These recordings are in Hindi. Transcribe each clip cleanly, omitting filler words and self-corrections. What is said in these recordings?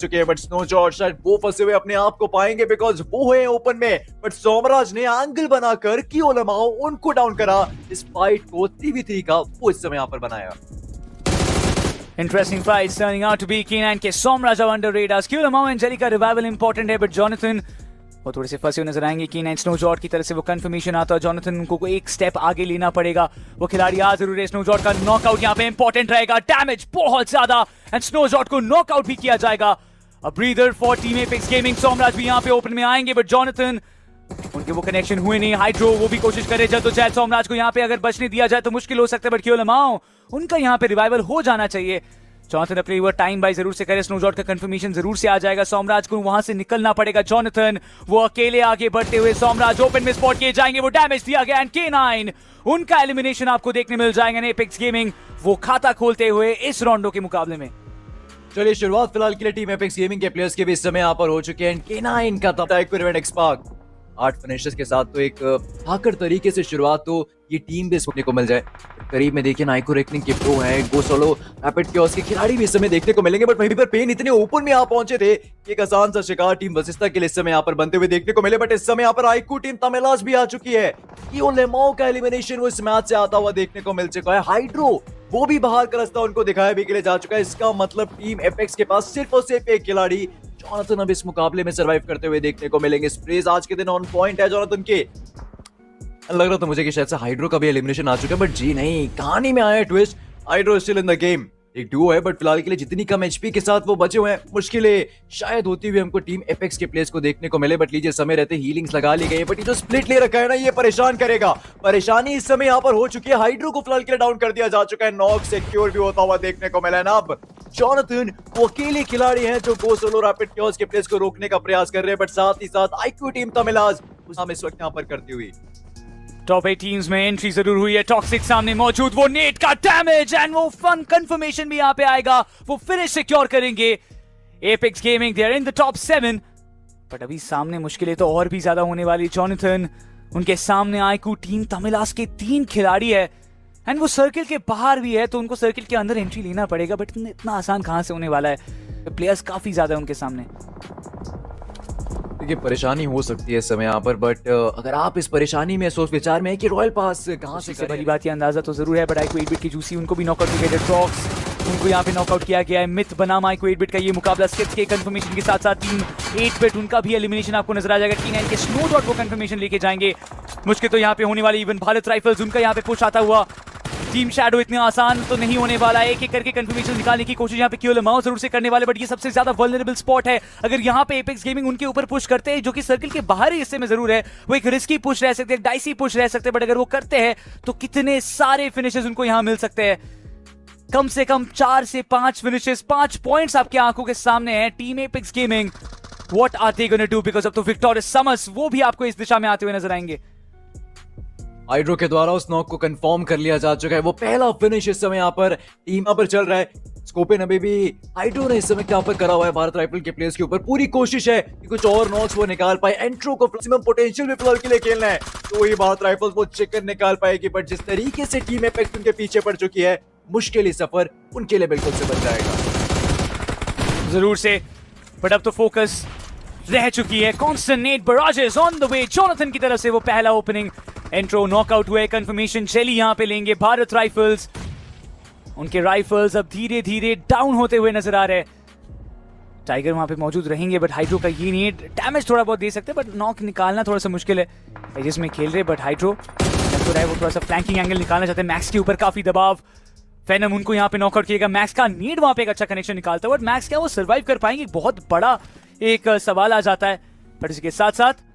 चुके हैं, बट स्नो जॉर्ज शायद वो फंसे हुए अपने आप को पाएंगे बिकॉज वो है ओपन में। बट सोमराज ने एंगल बनाकर कियो लमाओ उनको डाउन करा। इस फाइट को 3v3 का वो इस समय यहाँ पर बनाया। Interesting fight turning out to be K9 के सोमराज under radars। क्यों लमाओ एंजेलिका रिवाइवल इंपॉर्टेंट है, बट जॉनथन वो थोड़े से फंसे नजर आएंगे। K9 स्नो जॉर्ज की तरफ से वो कंफर्मेशन आता है, जॉनथन को एक स्टेप आगे लेना पड़ेगा। वो खिलाड़ी आ जरूर है, स्नो जॉर्ज का नॉकआउट यहाँ पे इंपॉर्टेंट रहेगा। डैमेज बहुत ज्यादा एंड स्नो जॉर्ज को नॉकआउट भी किया जाएगा। A breather for Team Apex Gaming। Somraj भी यहाँ पे ओपन में आएंगे, बट जॉनथन उनके वो कनेक्शन हुए नहीं। हाइड्रो वो भी कोशिश करे जद्दोजहद, सोमराज को यहाँ पे अगर बचने दिया जाए तो मुश्किल हो सकता है, बट क्यों लमाओ उनका यहाँ पे रिवाइवल हो जाना चाहिए। जॉनथन अपने वो टाइम बाय जरूर से करे, स्नो जॉर्ज का कंफर्मेशन जरूर से आ जाएगा। सोमराज को वहां से निकलना पड़ेगा। जॉनथन वो अकेले आगे बढ़ते हुए, सोमराज ओपन में स्पॉट किए जाएंगे, वो डैमेज दिया गया एंड K9 उनका एलिमिनेशन आपको देखने मिल जाएगा। एपेक्स गेमिंग वो खाता खोलते हुए इस राउंडों के मुकाबले में। चलिए शुरुआत फिलहाल के लिए टीम एपेक्स गेमिंग के प्लेयर्स के भी इस समय यहाँ पर हो चुके हैं। K9 का तब एक्सपार्क 8 फिनिशर्स के साथ तो एक भाकर तरीके से शुरुआत तो ये टीम भी देखने को मिल जाए। करीब में देखिए नाइको रेकनिंग के प्रो हैं, गो सोलो रैपिड क्योस के खिलाड़ी भी इस समय देखने को मिलेंगे, बट वहीं पर पेन इतने ओपन में यहाँ पहुंचे थे कि एक आसान सा शिकार टीम वशिष्ठा के लिए इस समय यहाँ पर बनते हुए देखने को मिले। बट इस समय यहाँ पर आईकू टीम तमिलास भी आ चुकी है। कियो लेमाओ का एलिमिनेशन वो इस मैच से आता हुआ देखने को मिल चुका है। हाइड्रो वो भी बाहर का रास्ता उनको दिखाया भी के लिए जा चुका है। इसका मतलब टीम एपेक्स के पास सिर्फ और सिर्फ एक खिलाड़ी जॉनथन अब इस मुकाबले में सर्वाइव करते हुए देखने को मिलेंगे। स्प्रेज आज के दिन ऑन पॉइंट है जॉनथन के। लग रहा था मुझे कि शायद से हाइड्रो का भी एलिमिनेशन आ चुका है, बट जी नहीं, कहानी में आया twist. Hydro still in the game, एक डुओ है, बट फिलहाल के लिए जितनी कम एचपी के साथ वो बचे हुए हैं, मुश्किलें शायद होती हुई हमको टीम एपेक्स के प्लेयर्स को देखने को मिले। बट लीजिए समय रहते हीलिंग्स लगा ली गई, बट ये जो स्प्लिट ले रखा है ना, ये परेशान करेगा। परेशानी इस समय यहाँ पर हो चुकी है। हाइड्रो को फिलहाल के लिए डाउन कर दिया जा चुका है, नॉक सिक्योर भी होता हुआ देखने को मिला है ना। अब जॉनथन वो अकेले खिलाड़ी हैं जो गो सोलो रैपिड क्योस के प्लेयर्स को रोकने का प्रयास कर रहे हैं, बट साथ ही साथ आईक्यू टीम तमिलास इस वक्त यहाँ पर करती हुई। टॉप 8 टीम्स में एंट्री जरूर हुई है। टॉक्सिक सामने मौजूद, वो नेट का डैमेज एंड वो फन कंफर्मेशन भी यहाँ पे आएगा। वो फिनिश सिक्योर करेंगे। Apex Gaming they are in the top 7, but अभी सामने मुश्किलें तो और भी ज्यादा होने वाली। जॉनथन उनके सामने आईकू टीम तमिलास के 3 खिलाड़ी है एंड वो सर्किल के बाहर भी है, तो उनको सर्किल के अंदर एंट्री लेना पड़ेगा, बट इतना आसान कहां से होने वाला है। प्लेयर्स काफी ज्यादा है उनके सामने। देखिए परेशानी हो सकती है इस समय यहाँ पर, बट अगर आप इस परेशानी में सोच विचार में है कि रॉयल पास कहाँ से बड़ी बात ये अंदाजा तो जरूर है, बट आईक्यू 8-बिट की जूसी उनको भी नॉकआउट किया गया। ड्रॉक्स उनको यहाँ पे नॉकआउट किया गया है। मिथ बनाम आईक्यू 8-बिट का ये मुकाबला स्किप्स के कंफर्मेशन के साथ साथ टीम 8-बिट उनका भी एलिमिनेशन आपको नजर आ जाएगा। K9 के स्नो डॉट को कंफर्मेशन लेके जाएंगे। मुश्किल तो यहाँ पे होने वाली, इवन भारत राइफल्स उनका यहाँ पे पुश आता हुआ। टीम शैडो इतने आसान तो नहीं होने वाला है। एक करके कंफर्मेशन निकालने की कोशिश यहाँ पे क्यों लमाओ जरूर से करने वाले, बट ये सबसे ज्यादा वल्नरेबल स्पॉट है। अगर यहाँ पे एपेक्स गेमिंग उनके ऊपर पुश करते हैं, जो कि सर्किल के बाहरी हिस्से में जरूर है, वो एक रिस्की पुश रह सकते हैं, डाइसी पुश रह सकते हैं, बट अगर वो करते हैं तो कितने सारे फिनिशेस उनको यहाँ मिल सकते हैं। कम से कम 4 से 5 फिनिशेस, 5 पॉइंट्स आपकी आंखों के सामने है। Team Apex Gaming what are they gonna do, because अब तो विक्टोरियस समर्स वो भी आपको इस दिशा में आते हुए नजर आएंगे। हाइड्रो के द्वारा उस नॉक को कंफर्म कर लिया जा चुका है। वो पहला फिनिश इस समय यहाँ पर टीम पर चल रहा है। स्कोपिन अभी भी हाइड्रो ने इस समय क्या पर करा हुआ है भारत राइफल के प्लेयर्स के ऊपर। पूरी कोशिश है कि कुछ और नॉक्स वो निकाल पाए। एंट्रो को मैक्सिमम पोटेंशियल में फिलहाल के लिए खेलना है, तो ही भारत राइफल्स वो चिकन निकाल पाएगी। बट जिस तरीके से टीम एपेक्स उनके पीछे पड़ चुकी है, मुश्किल ही सफर उनके लिए बिल्कुल से बन जाएगा जरूर से, बट अब तो फोकस रह चुकी है। Constant बराजेस on the way. Jonathan की तरफ से वो पहला ओपनिंग एंट्रो नॉकआउट हुए। कंफर्मेशन चली यहाँ पे लेंगे भारत राइफल्स। उनके राइफल्स अब धीरे धीरे डाउन होते हुए नजर आ रहे हैं। टाइगर वहां पे मौजूद रहेंगे, बट हाइड्रो का ये नहीं, डैमेज थोड़ा बहुत दे सकते हैं, बट नॉक निकालना थोड़ा सा मुश्किल है। जिसमें खेल रहे, बट हाइड्रो तो रहा है वो थोड़ा सा फ्लैंकिंग एंगल निकालना चाहते हैं। मैक्स के ऊपर काफी दबाव। फेनम उनको यहाँ पे नॉकआउट किएगा। मैक्स का नीड वहां पे एक अच्छा कनेक्शन निकालता है, बट मैक्स क्या वो सर्वाइव कर पाएंगे, बहुत बड़ा एक सवाल आ जाता है। बट इसके साथ साथ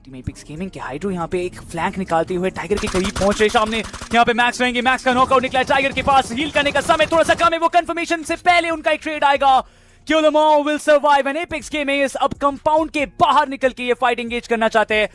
टीम एपेक्स गेमिंग के हाइड्रो यहाँ पे एक फ्लैंक निकालते हुए टाइगर के करीब पहुंच रहे। सामने यहाँ पे मैक्स रहेंगे। मैक्स का नॉकआउट निकला है। टाइगर के पास हील करने का समय थोड़ा सा कम है। वो कंफर्मेशन से पहले उनका एक ट्रेड आएगा। क्यों लमाओ will survive and apex gaming अब कंपाउंड के बाहर निकल के ये फाइट एंगेज करना चाहते हैं।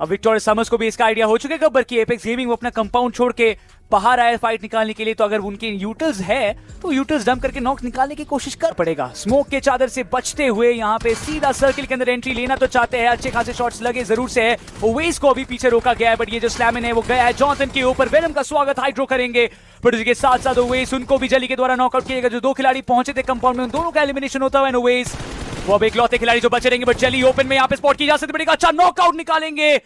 अब विक्टोरियस समर्स को भी इसका आइडिया हो चुका है, बल्कि एपेक्स गेमिंग वो अपना कंपाउंड छोड़ के बाहर आए फाइट निकालने के लिए, तो अगर उनके यूटिल्स है तो यूटिल्स डंप करके नॉक निकालने की कोशिश कर पड़ेगा। स्मोक के चादर से बचते हुए यहाँ पे सीधा सर्किल के अंदर एंट्री लेना तो चाहते हैं, अच्छे खासे शॉट्स लगे जरूर से है। ओवेस को अभी पीछे रोका गया है, बट ये जो स्लैमिन है वो गया है जॉनसन के ऊपर। वेनम का स्वागत हाइड्रो करेंगे, बट उसके साथ साथ ओवेस उनको भी जली के द्वारा नॉकआउट किएगा। जो 2 खिलाड़ी पहुंचे थे कंपाउंड में, उन दोनों का एलिमिनेशन होता है। ओवेस वो अब इकलौते खिलाड़ी जो बचे रहेंगे, बट जली ओपन में यहाँ पे स्पॉट की जा सकती है। अच्छा नॉकआउट निकालेंगे,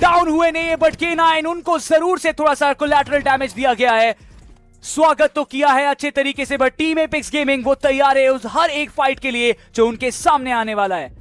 डाउन हुए नहीं, बट K9 उनको जरूर से थोड़ा सा कोलैटरल डैमेज दिया गया है। स्वागत तो किया है अच्छे तरीके से, बट टीम एपेक्स गेमिंग वो तैयार है उस हर एक फाइट के लिए जो उनके सामने आने वाला है।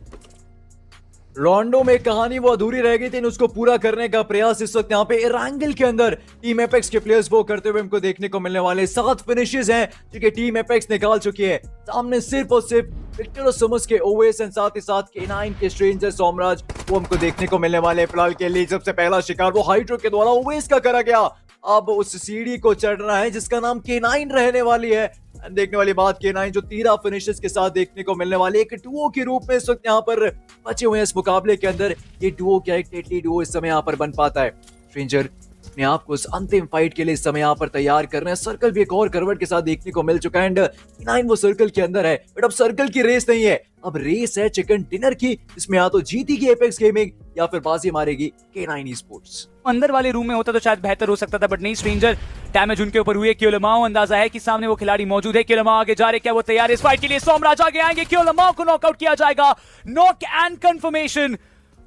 रोंडो में कहानी वो अधूरी रह गई थी, उसको पूरा करने का प्रयास इस वक्त यहाँ पे एरांगल के अंदर टीम एपेक्स के प्लेयर्स वो करते हुए हमको देखने को मिलने वाले 7 फिनिशेस हैं जो कि टीम एपेक्स निकाल चुकी है। सामने सिर्फ और सिर्फ विक्टर समस के ओवेस एंड साथ ही साथ K9 के स्ट्रेंजर सोमराज वो हमको देखने को मिलने वाले। फिलहाल के लिए सबसे पहला शिकार वो हाइड्रो के द्वारा ओवेस का करा गया। अब उस सीढ़ी को चढ़ना है जिसका नाम K9 रहने वाली है। देखने वाली बात K9 जो 13 फिनिशेस के साथ देखने को मिलने वाली एक डुओ के रूप में इस वक्त यहाँ पर बचे हुए हैं इस मुकाबले के अंदर। ये डुओ क्या एक डेडली डुओ इस समय यहाँ पर बन पाता है। स्ट्रेंजर अपने आप को उस अंतिम फाइट के लिए इस समय यहाँ पर तैयार कर रहे हैं। सर्कल भी एक और करवट के साथ देखने को मिल चुका है एंड K9 वो सर्कल के अंदर है, बट अब सर्कल की रेस नहीं है, अब रेस है चिकन डिनर की। इसमें या तो जीतेगी एपेक्स गेमिंग या फिर बाजी मारेगी K9 स्पोर्ट्स। अंदर वाले रूम में होता तो शायद बेहतर हो सकता था, बट नहीं। स्ट्रेंजर डैमेज उनके ऊपर हुई है। क्योलमाओ अंदाजा है कि सामने वो खिलाड़ी मौजूद है। क्योलमाओ आगे जा रहे, क्या वो तैयार है इस फाइट के लिए? सोमराज आगे आएंगे, क्योलमाओ को नॉकआउट किया जाएगा। Knock and confirmation,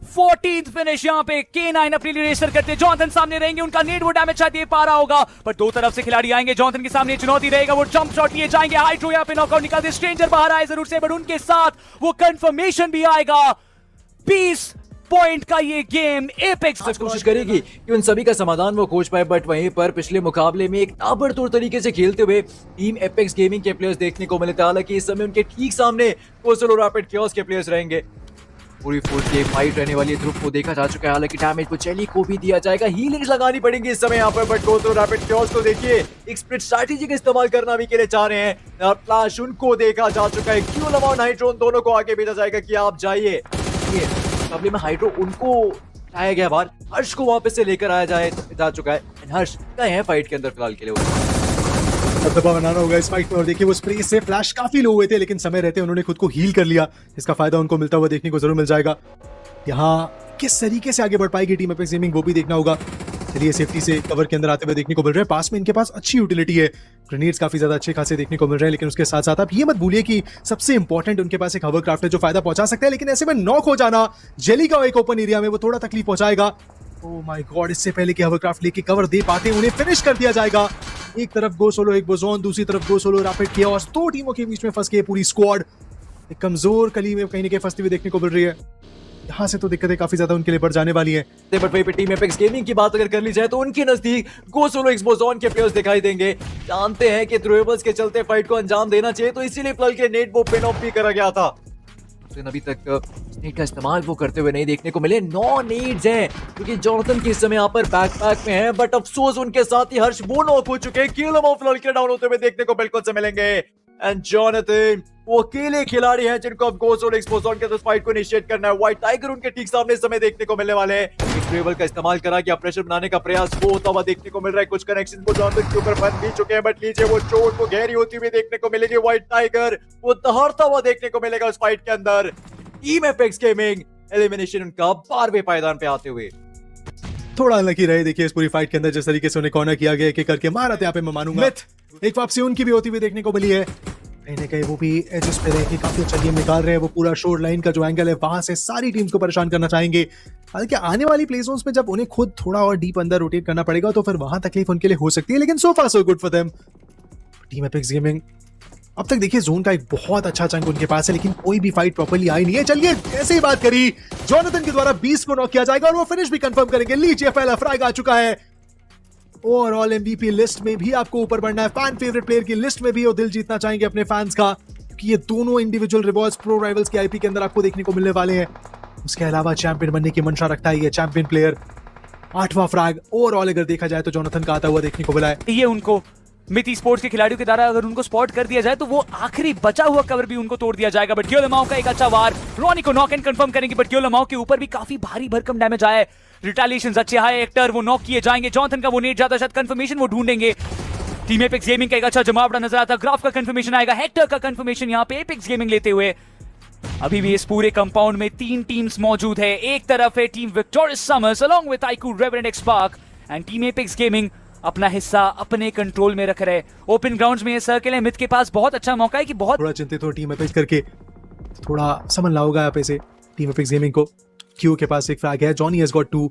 14th finish यहाँ पे। K9 अपने लिए रेसर करते, जॉनसन सामने रहेंगे, उनका नेट वो डैमेज शायद दे पा रहा होगा, पर 2 तरफ से खिलाड़ी आएंगे। जॉनसन के सामने चुनौती रहेगा, वो जंप शॉट लिए जाएंगे। हाइड्रो यहाँ पे नॉकआउट निकालते, स्ट्रेंजर बाहर आए जरूर से, बट उनके साथ वो कंफर्मेशन भी आएगा। 20 पॉइंट का ये गेम एपेक्स कोशिश करेगी कि उन सभी का समाधान वो खोज पाए, बट वहीं पर पिछले मुकाबले में एक ताबड़तोड़ तरीके से खेलते हुए टीम एपेक्स गेमिंग के प्लेयर्स देखने को मिले थे। हालांकि इस समय उनके ठीक सामने कोसलो रैपिड कियोस के प्लेयर्स रहेंगे। पूरी फुल गेम फाइट रहने वाली है, ध्रुव को देखा जा चुका है। हालांकि डैमेज को चेली को भी दिया जाएगा, हीलिंग्स लगानी पड़ेगी इस समय यहाँ पर, बट कोसलो रैपिड कियोस को देखिए एक स्प्लिट स्ट्रैटेजी का इस्तेमाल करना भी के लिए चाह रहे हैं। और फ्लैश उनको देखा जा चुका है, क्योलमाओ नाइट्रो दोनों को आगे भेजा जाएगा कि आप जाइए। मुकाबले में हाइड्रो उनको लाया गया बाहर, हर्ष को वापस से लेकर आया जा चुका है। हर्ष क्या है फाइट के अंदर फिलहाल के लिए दबा बनाना होगा इस फाइट में। और देखिए वो स्प्रे से फ्लैश काफी लो हुए थे, लेकिन समय रहते उन्होंने खुद को हील कर लिया। इसका फायदा उनको मिलता हुआ देखने को जरूर मिल जाएगा। यहाँ किस तरीके से आगे बढ़ पाएगी टीम एपेक्स गेमिंग वो भी देखना होगा। चलिए सेफ्टी से कवर के अंदर आते हुए देखने को मिल रहा है। पास में इनके पास अच्छी यूटिलिटी है, ग्रेनेड्स काफी ज्यादा अच्छे खासे देखने को मिल रहे हैं, लेकिन उसके साथ साथ आप ये मत भूलिए कि सबसे इंपॉर्टेंट उनके पास एक हवरक्राफ्ट है जो फायदा पहुंचा सकता है। लेकिन ऐसे में नॉक हो जाना जेली का एक ओपन एरिया में वो थोड़ा तकलीफ पहुंचाएगा। ओह माय गॉड, इससे पहले कि हवरक्राफ्ट लेके कवर दे पाते उन्हें फिनिश कर दिया जाएगा। एक तरफ गो सोलो एक बोजोन, दूसरी तरफ गो सोलो रैपिड कियोस, 2 टीमों के बीच में फंस के पूरी स्क्वाड एक कमजोर कली में कहीं न कहीं फंसती हुई देखने को मिल रही है। यहाँ से तो दिक्कतें काफी ज्यादा उनके लिए बढ़ जाने वाली है। बट वहीं पे टीम एपेक्स गेमिंग की बात अगर कर ली जाए तो उनके नजदीक गो सोलो एक्सबोजॉन के प्लेयर्स दिखाई देंगे। जानते हैं कि थ्रोएबल्स के चलते फाइट को अंजाम देना चाहिए, तो इसीलिए फिलहाल के नेट वो पिन ऑफ भी करा गया था। अभी तक नेट का इस्तेमाल वो करते हुए नहीं देखने को मिले। 9 नेट्स हैं क्योंकि जॉनसन की इस समय यहाँ पर बैकपैक में है, बट अफसोस उनके साथ ही हर्ष वो नॉक हो चुके हैं। क्योलमाओ फिलहाल के डाउन होते हुए देखने को बिल्कुल से मिलेंगे। एंड जॉनसन वो अकेले खिलाड़ी हैं जिनको अब गो सोलो एक्सबोजॉन के इस फाइट को इनिशिएट करना है। व्हाइट टाइगर उनके ठीक सामने इस समय देखने को मिलने वाले हैं। ट्रेबल का इस्तेमाल करा कि प्रेशर बनाने का प्रयास वो होता हुआ देखने को मिल रहा है। कुछ कनेक्शन वो जॉनसन के ऊपर बन भी चुके हैं, बट लीजिए वो चोट को गहरी होती हुई देखने को मिलेगी। व्हाइट टाइगर वो दहाड़ता हुआ देखने को मिलेगा उस फाइट के अंदर। टीम एपेक्स गेमिंग एलिमिनेशन उनका 12वें पायदान पे आते हुए थोड़ा अनलकी रहे। देखिए इस पूरी फाइट के अंदर जिस तरीके से उन्हें कॉर्नर किया गया, एक करके मारा था यहाँ पे मैं मानूंगा। एक वापसी उनकी भी होती हुई देखने को मिली है। कहीं ना कहीं वो भी एजेस पे रह के काफी अच्छा गेम निकाल रहे हैं। वो पूरा शोर लाइन का जो एंगल है वहां से सारी टीम्स को परेशान करना चाहेंगे। हालांकि आने वाली प्ले जोन्स में जब उन्हें खुद थोड़ा और डीप अंदर रोटेट करना पड़ेगा तो फिर वहां तकलीफ उनके लिए हो सकती है, लेकिन so far so good for them. Team Apex gaming अब तक देखिए जोन का एक बहुत अच्छा चंक उनके पास है, लेकिन कोई भी फाइट प्रॉपर्ली आई नहीं है। चलिए ऐसे ही बात करी, जॉनथन के द्वारा 20 को नॉक किया जाएगा और वो फिनिश भी कंफर्म करेंगे। लीजिए पहला फ्रैग आ चुका है। ओवरऑल एमवीपी लिस्ट में भी आपको ऊपर बढ़ना है, फैन फेवरेट प्लेयर की लिस्ट में भी वो दिल जीतना चाहेंगे अपने फैंस का, क्योंकि ये दोनों इंडिविजुअल रिवॉर्ड्स प्रो राइवल्स के आईपी के अंदर आपको देखने को मिलने वाले हैं। उसके अलावा चैंपियन बनने की मंशा रखता है ये चैंपियन प्लेयर। 8वां फ्रैग ओवरऑल अगर देखा जाए तो जॉनथन का आता हुआ देखने को मिला है। ये उनको मिथी स्पोर्ट्स के खिलाड़ियों के द्वारा अगर उनको स्पॉट कर दिया जाए तो वो आखिरी बचा हुआ कवर भी उनको तोड़ दिया जाएगा। बट क्योलमाओ का एक अच्छा वार, रॉनी को नॉक एंड कंफर्म करेंगे, बट क्योलमाओ के ऊपर भी काफी भारी भरकम डैमेज आया है। रिटेलिएशंस अच्छे आए, एक्टर वो नॉक किए जाएंगे, जॉनथन का वो नेट जाता है, शायद कंफर्मेशन वो ढूंढेंगे। टीम एपेक्स गेमिंग का एक अच्छा जमावड़ा नजर आता है, ग्राफ का कंफर्मेशन आएगा, हेक्टर का कंफर्मेशन यहाँ पे एपेक्स गेमिंग लेते हुए। अभी भी इस पूरे कंपाउंड में 3 टीम्स मौजूद है। एक तरफ है team Victorious Summers along with आईकू रेवरेंड एक्सपार्क एंड टीम एपेक्स गेमिंग अपना हिस्सा अपने कंट्रोल में रख रहे। ओपन ग्राउंड्स में ये सर्कल है, मिथ के पास बहुत अच्छा मौका है कि बहुत थोड़ा चिंतित हो टीम एपेक्स करके, थोड़ा समझना होगा यहाँ पे से टीम एपेक्स गेमिंग को। क्यू के पास एक फ्रैग है, जॉनी हैज गॉट 2,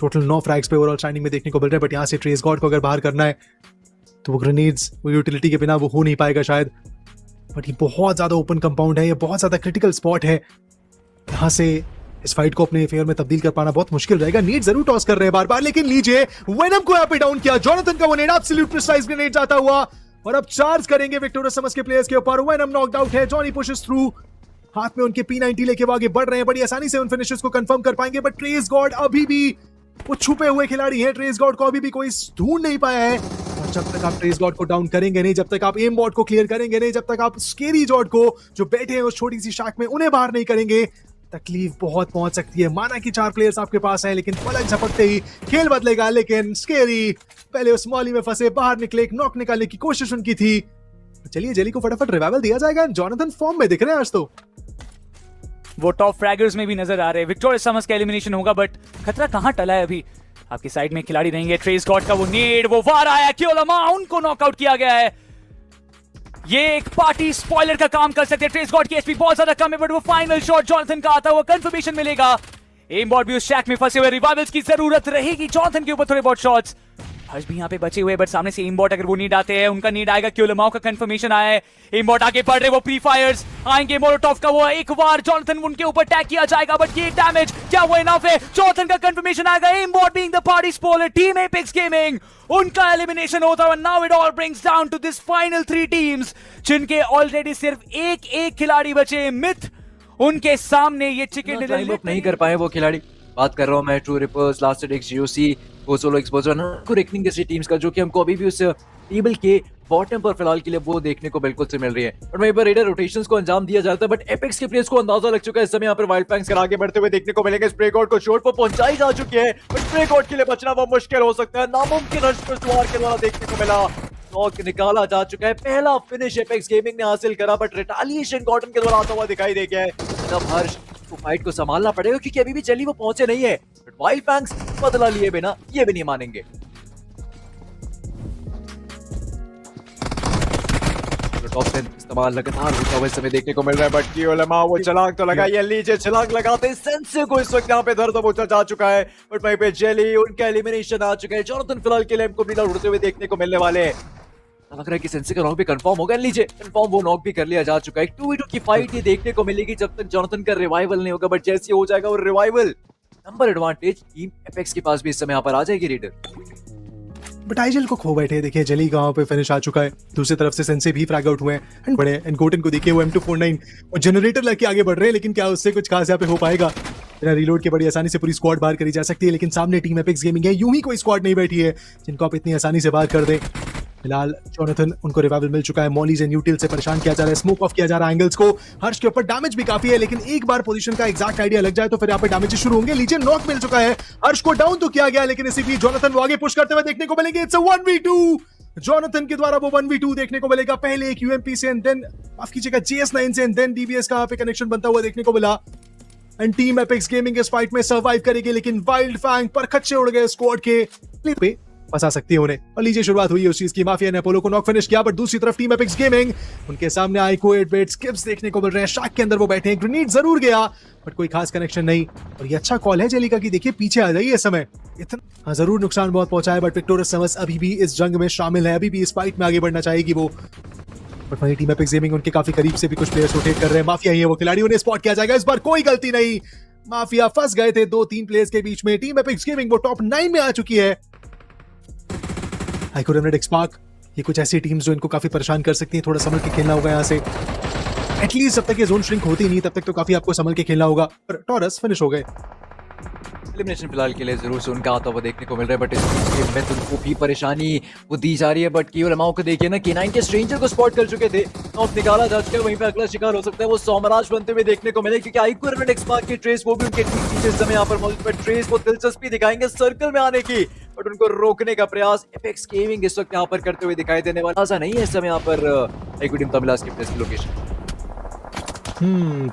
टोटल 9 फ्रैग्स पे ओवरऑल स्टैंडिंग में देखने को मिल रहा है। बट यहाँ से ट्रेस गॉड को अगर बाहर करना है तो वो ग्रेनेड्स, वो यूटिलिटी के बिना वो हो नहीं पाएगा शायद। बट ये बहुत ज्यादा ओपन कंपाउंड है, ये बहुत ज्यादा क्रिटिकल स्पॉट है, यहाँ से इस फाइट को अपने फेवर में तब्दील कर पाना बहुत मुश्किल रहेगा। नीड जरूर टॉस कर रहे हैं बार बार, लेकिन लीजिए वेनम को यहाँ पे डाउन किया। जॉनथन का वो नेड एब्सोल्यूट प्रिसाइज ग्रेनेड जाता हुआ और अब चार्ज करेंगे विक्टोरियस समर्स के प्लेयर्स के ऊपर। वेनम नॉकड आउट है, जॉनी पुशेस थ्रू, हाथ में उनके P90 लेके वो आगे बढ़ रहे हैं, बड़ी आसानी से उन फिनिशेस को कंफर्म कर पाएंगे। बट ट्रेस गॉड अभी भी वो छुपे हुए खिलाड़ी हैं, ट्रेस गॉड को अभी भी कोई ढूंढ नहीं पाया है। और जब तक आप ट्रेस गॉड को डाउन करेंगे नहीं, जब तक आप एम बॉट को क्लियर करेंगे नहीं, जब तक आप स्केरी जॉड को जो बैठे हैं उस छोटी सी शाख में उन्हें बाहर नहीं करेंगे, तकलीफ बहुत पहुंच सकती है। माना कि 4 प्लेयर्स आपके पास हैं, लेकिन पलक झपकते ही खेल बदलेगा। लेकिन स्केरी पहले उस मॉली में फंसे, बाहर निकले, एक नॉक निकालने की कोशिश उनकी थी। चलिए जेली को फटाफट रिवाइवल दिया जाएगा। जॉनथन फॉर्म में दिख रहे हैं आज तो, वो टॉप फ्रैगर्स में भी नजर आ रहे हैं। विक्टोरियस समर्स का एलिमिनेशन होगा, बट खतरा कहां टला है अभी। आपकी साइड में खिलाड़ी रहेंगे, ट्रेस गॉड का वो नेड, वो वार आया, क्योलमा उनको नॉकआउट किया गया है। ये एक पार्टी स्पॉइलर का काम कर सकते हैं। ट्रेस गॉड की एचपी बहुत ज्यादा कम है, बट वो फाइनल शॉट जॉनथन का आता हुआ कंफर्मेशन मिलेगा। एम बॉट भी उस शैक में फंसे हुए, रिवाइवल्स की जरूरत रहेगी जॉनथन के ऊपर थोड़े बहुत शॉट्स। हर्ष भी यहाँ पे बचे हुए, बट सामने से एमबॉट अगर वो नीड आते हैं, उनका नीड आएगा। क्योलमाओ का कंफर्मेशन आया है, एमबॉट आगे बढ़ रहे, वो प्री फायर्स आएंगे। मोलोटॉफ का वो एक बार जॉनथन उनके ऊपर टैग किया जाएगा, बट ये डैमेज क्या वो इनफ है? जॉनथन का कंफर्मेशन आएगा। एमबॉट being the party spoiler, team Apex Gaming उनका एलिमिनेशन होता है। Now it all brings down to this final 3 teams, जिनके ऑलरेडी सिर्फ एक खिलाड़ी बचे। मिथ उनके सामने ये चिकन डिनर नहीं कर पाए वो खिलाड़ी। बात कर रहा हूँ मैं true reapers, lasted x, GOC, solo exposure, को रेकनिंग जैसी टीम्स का, जो कि हमको अभी भी उस टेबल के बॉटम पर फिलहाल के लिए वो देखने को बिल्कुल से मिल रही है। और वहीं पर रेडर रोटेशंस को अंजाम दिया जाता है, बट एपेक्स के प्लेयर्स को अंदाजा लग चुका है इस समय यहाँ पर वाइल्ड फैंग्स कर आगे बढ़ते हुए देखने को मिलेंगे। स्प्रे गॉड को शॉट पर पहुंचाई जा चुकी है, बट स्प्रे गॉड के लिए बचना वो मुश्किल हो सकता है। नामुमकिन हर्ष पर सवार के द्वारा देखने को मिला, नॉक निकाला जा चुका है। पहला फिनिश एपेक्स गेमिंग ने हासिल करा, बट रिटेलिएशन गॉर्डन के द्वारा आता हुआ दिखाई दे गया है। तब हर्ष को फाइट को संभालना पड़ेगा, क्योंकि अभी भी चली वो पहुंचे नहीं है। बट वाइल्ड फैंग्स बदला लिए बिना ये भी नहीं मानेंगे। टॉप 10 इस्तेमाल लगातार होता हुआ इस समय देखने को मिल रहा है, बट क्योलमा वो छलांग तो लगा, ये लीजिए छलांग लगाते सेंसे को इस वक्त यहाँ पे दर्द पहुंचा जा चुका है। बट वहीं पे जेली उनका एलिमिनेशन आ चुका है। जॉनथन फिलहाल के लिए हमको लीडर उड़ते हुए देखने को मिलने वाले हैं। लग रहा है कि सेंसे का नॉक भी कंफर्म हो गया। लीजिए कंफर्म वो नॉक भी कर लिया जा चुका है। 2v2 की फाइट ये देखने को मिलेगी जब तक जॉनथन का रिवाइवल नहीं होगा, बट जैसे हो जाएगा वो revival, number advantage team apex के पास भी इस समय यहाँ पर आ जाएगी रीडर। बट आइजल को खो बैठे। देखिए जेली कहाँ पे फिनिश आ चुका है, दूसरी तरफ से सेंसे भी फ्रैग आउट हुए हैं एंड बड़े एनकोटन को देखिए वो M249 और जनरेटर लेके आगे बढ़ रहे हैं, लेकिन क्या उससे कुछ खास यहाँ पे हो पाएगा? बिना रीलोड के बड़ी आसानी से पूरी स्क्वाड बाहर करी जा सकती है, लेकिन सामने टीम एपेक्स गेमिंग है। यूं ही कोई स्क्वाड नहीं बैठी है जिनको आप इतनी आसानी से बाहर कर दें। फिलहाल जॉनथन उनको रिवाइवल मिल चुका है, मॉलीज एंड यूटिल से परेशान किया जा रहा है, स्मोक ऑफ किया जा रहा है एंगल्स को। हर्ष के ऊपर डैमेज भी काफी है, लेकिन एक बार पोजीशन का एग्जैक्ट आइडिया लग जाए तो फिर यहाँ पे डैमेज शुरू होंगे। लीजिए नॉक मिल चुका है, हर्ष को डाउन तो किया गया, लेकिन इसी बीच जॉनथन वो आगे पुश करते हुए देखने को मिलेंगे। इट्स अ 1v2, जॉनथन के द्वारा वो 1v2 देखने को मिलेगा। पहले एक यूएमपी से एंड देन माफ कीजिएगा JS9 से एंड देन DBS का यहाँ पे कनेक्शन बनता हुआ देखने को मिला। एंड टीम एपेक्स गेमिंग इस फाइट में सर्वाइव करेगी, लेकिन वाइल्ड फैंग पर खच्चे उड़ गए स्क्वाड के पे फंसा सकती है उन्हें। और लीजिए शुरुआत हुई उस चीज की, माफिया ने अपोलो को नॉक फिनिश किया, बट दूसरी तरफ टीम एपेक्स गेमिंग उनके सामने आईको 8-bit स्किप्स देखने को मिल रहे हैं। शाक के अंदर वो बैठे हैं, ग्रेनेड जरूर गया बट कोई खास कनेक्शन नहीं। और ये अच्छा कॉल है जेलिका की, देखिए पीछे आ जाइए इस समय। इतना हाँ जरूर नुकसान बहुत पहुंचा है, बट विक्टोरियस समर्स अभी भी इस जंग में शामिल है, अभी भी इस फाइट में आगे बढ़ना चाहेगी वो। बट वही टीम एपेक्स गेमिंग उनके काफी करीब से भी कुछ प्लेयर्स रोटेट कर रहे हैं। माफिया ही है वो खिलाड़ी, उन्हें स्पॉट किया जाएगा। इस बार कोई गलती नहीं, माफिया फंस गए थे 2-3 प्लेयर्स के बीच में। टीम एपेक्स गेमिंग वो टॉप 9 में आ चुकी है। आईको रेवरेंड एक्सपार्क, ये कुछ ऐसी टीम्स जो इनको काफी परेशान कर सकती हैं। थोड़ा संभल के खेलना होगा यहाँ से, एटलीस्ट जब तक ये जोन श्रिंक होती नहीं तब तक तो काफी आपको संभल के खेलना होगा। पर टॉरस फिनिश हो गए। एलिमिनेशन फिलहाल के लिए जरूर से उनका आता हुआ देखने को मिल रहा है, बट इस गेम में तो उनको भी परेशानी वो दी जा रही है। बट केवल अमाओ को देखिए ना, K9 के स्ट्रेंजर को स्पॉट कर चुके थे, नॉक निकाला जा चुका है। वहीं पे अगला शिकार हो सकता है वो सोमराज बनते हुए देखने को मिले, क्योंकि आईक्यू रेवेंट एक्सपार्क की ट्रेस वो भी उनके ठीक पीछे इस समय यहाँ पर मौजूद है। ट्रेस को दिलचस्पी दिखाएंगे सर्कल में आने की, बट उनको रोकने का प्रयास एपेक्स गेमिंग इस वक्त यहाँ पर करते हुए दिखाई देने वाला ऐसा नहीं है इस समय यहाँ पर आईक्यू टीम तमिलास की प्लेस की लोकेशन।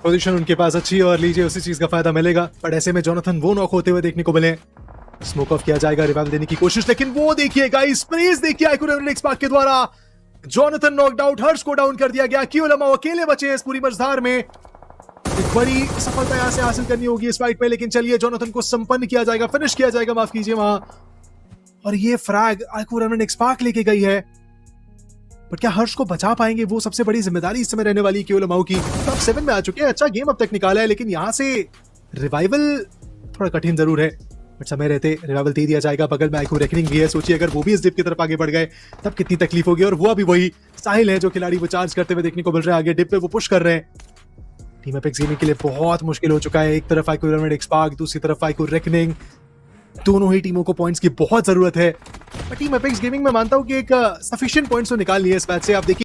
पोजीशन उनके पास अच्छी है और लीजिए उसी चीज का फायदा मिलेगा। बट ऐसे में जोनाथन वो नॉक होते हुए देखने को मिले, स्मोक ऑफ किया जाएगा, रिवाइवल देने की कोशिश, लेकिन वो देखिए गाइस, प्लीज देखिए आईक्यू रेवेंट एक्सपार्क के द्वारा जोनाथन नॉकड आउट, हर्ष को डाउन कर दिया गया। केवल अमाओ अकेले बचे हैं इस पूरी मझधार में। एक बड़ी सफलता यहां से हासिल करनी होगी इस फाइट में, लेकिन चलिए जोनाथन को संपन्न किया जाएगा, फिनिश किया जाएगा, माफ कीजिए वहां। और ये फ्रैग आईक्यू रेवेंट एक्सपार्क लेके गई है, बट क्या हर्ष को बचा पाएंगे? वो सबसे बड़ी जिम्मेदारी इस समय रहने वाली केवल अमाओ की। टॉप 7 में आ चुके हैं, अच्छा गेम अब तक निकाला है, लेकिन यहां से रिवाइवल थोड़ा कठिन जरूर है, बट समय रहते रिवाइवल दे दिया जाएगा। बगल में आईक्यू रेकनिंग भी है, सोचिए अगर वो भी इस डिप की तरफ आगे बढ़ गए तब कितनी तकलीफ होगी। और वो अभी वही साहिल है जो खिलाड़ी वो चार्ज करते हुए देखने को मिल रहा है, आगे डिप पे वो पुश कर रहे हैं। टीम एपेक्स गेमिंग के लिए बहुत मुश्किल हो चुका है। एक तरफ आईक्यू रेवेंट एक्सपार्क, दूसरी तरफ आईक्यू रेकनिंग, दोनों ही टीमों को पॉइंट्स की बहुत जरूरत है। टीम एपेक्स गेमिंग में मानता हूं कि एक सफिशिएंट पॉइंट्स तो निकाल लिए इस मैच से। आप देखिए